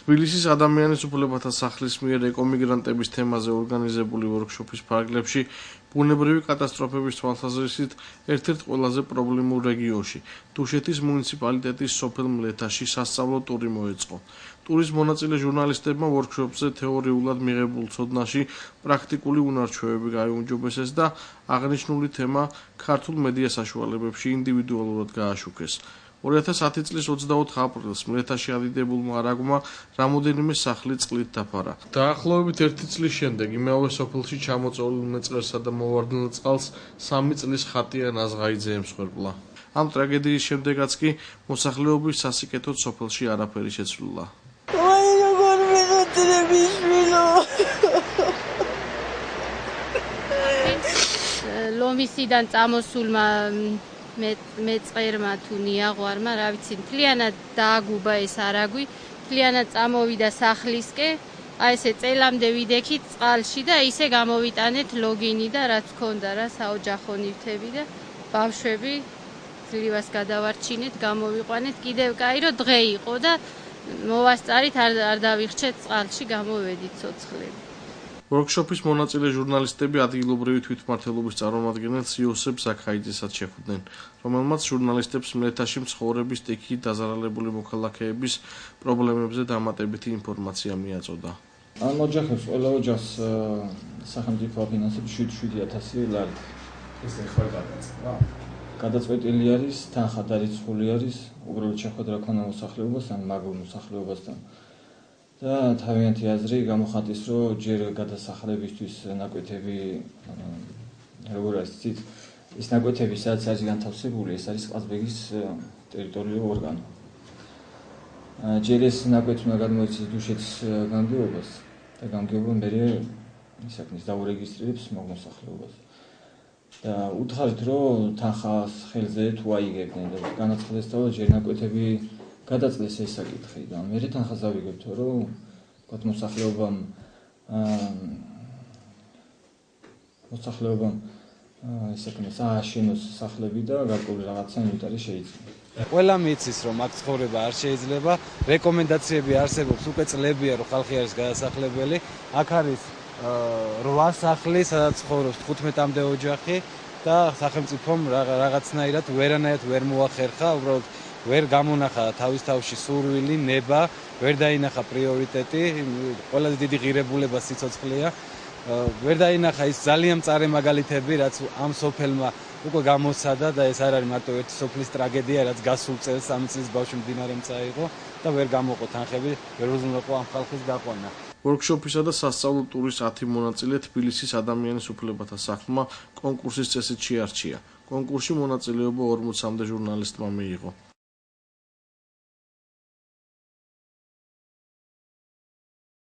თბილისის ადამიანის უფლებათა სახლის მიერ ეკომიგრანტების თემაზე ორგანიზებული ვორქშოპის ფარგლებში ბუნებრივი კატასტროფების თვალსაზრისით ერთ-ერთ ყველაზე პრობლემურ რეგიონში, დუშეთის მუნიციპალიტეტის სოფელ მლეთაში სასწავლო ტური მოეწყო. ტურის მონაწილე ჟურნალისტებმა ვორქშოპზე თეორიულად მიღებულ ცოდნაში პრაქტიკული უნარჩვევები გაიუმჯობესეს და აღნიშნული თემა ქართულ მედია საშუალებებში ინდივიდუალურად გააშუქეს. 2010 წლის 24 აპრილს მლეთაში ადიდებულმა არაგმა რამოდენიმე სახლი წყლით დაფარა. დაახლოებით 1 წლის შემდეგ იმავე სოფელში ჩამოწოლილ მეწყერსა და მოვარდნილ წყალს 3 წლის ხატია ნაზღაიძე ემსხვერპლა. ამ ტრაგედიის შემდეგაც კი მოსახლეობის სასიკეთოდ სოფელში არაფერი შეცვლილა. ლომისიდან წამოსულმა მეწყერმა თუ ნიაღვარმა, რა ვიცი, მთლიანად დააგუბა ეს არაგვი, მთლიანად წამოვიდა სახლისკენ, აი ესე წელამდე ვიდექით წყალში და ისე გამოვიტანეთ ლოგინი და რაც ჰქონდა რა, საოჯახო ნივთები და ბავშვები ძლივას გადავარჩინეთ, გამოვიყვანეთ, კიდევ კაი რომ დღე იყო და მოვასწარით, არ დავიხჩეთ წყალში, გამოვედით ცოცხლები. ვორქშოპის მონაწილე ჟურნალისტები ადგილობრივი თვითმმართველობის წარმომადგენელს იოსებ ზაქაიძესაც შეხვდნენ, რომელმაც ჟურნალისტებს მლეთაში მცხოვრების სტიქიით დაზარალებული მოქალაქეების პრობლემებზე დამატებითი ინფორმაცია მიაწოდა. ამ ოჯახებს ყველა ოჯახს სახელმწიფო აფინანსებს 7-7.000 ლარი. ეს ახლა გადაწყვეტა. გადაწყვეტილი არის, თანხა დარიცხული არის, უბრალოდ შეხვედრა ქონა მოსახლეობასთან, მაგურ მოსახლეობასთან. და თავიანთი აზრი გამოხატის, რომ ჯერ გადასახლებისთვის ნაკვეთები როგორ არის იცით, ის ნაკვეთები სადაც არის განთავსებული, ეს არის ყაზბეგის ტერიტორიული ორგანო. ჯერ ეს ნაკვეთი უნდა გადმოეცეს დუშეთის გამგეობას და გამგეობა მერე ისაკნის დაურეგისტრირებს მოსახლეობას. და უთხარით, რომ თანხას ხელზე თუ აიგებდნენ და განაცხადეს, რომ ჯერ ნაკვეთები გადაწყვეს ეს საკითხი და მერე თანხას ავიგებთ, რომ მოსახლეობამ ისაკნეს ააშენოს სახლები და გარკვეული რაღაცა ინვენტარი შეიძინოს. ყველა მიცის, რომ აქ ცხოვრება არ შეიძლება, რეკომენდაციები არსებობს, უკვე წლებია, რომ ხალხი არის გადასახლებელი. აქ არის 8 სახლი, სადაც ცხოვრობს 15-მდე ოჯახი და სახელმწიფომ რაღაცნაირად ვერანაირად ვერ მოახერხა, უბრალოდ ვერ გამონახა თავის თავში სურვილი, ნება, ვერ დაინახა პრიორიტეტი, ყველაზე დიდი ღირებულება სიცოცხლეა. ვერ დაინახა ის ძალიან მწარე მაგალითები, რაც ამ სოფელმა უკვე გამოსცადა და ეს არ არის მარტო ერთი სოფლის ტრაგედია, რაც გასულ წელს 3 წლის ბავშვი მდინარემ წაიღო და ვერ გამოყო თანხები, ვერ უზრუნველყო ამ ხალხის გაყვანა. ვორქშოპისა და სასწავლო ტურის 10 მონაწილე თბილისის ადამიანის უფლებათა სახლმა კონკურსის წესით შეარჩია. კონკურსში მონაწილეობა 40-მდე ჟურნალისტმა მიიღო.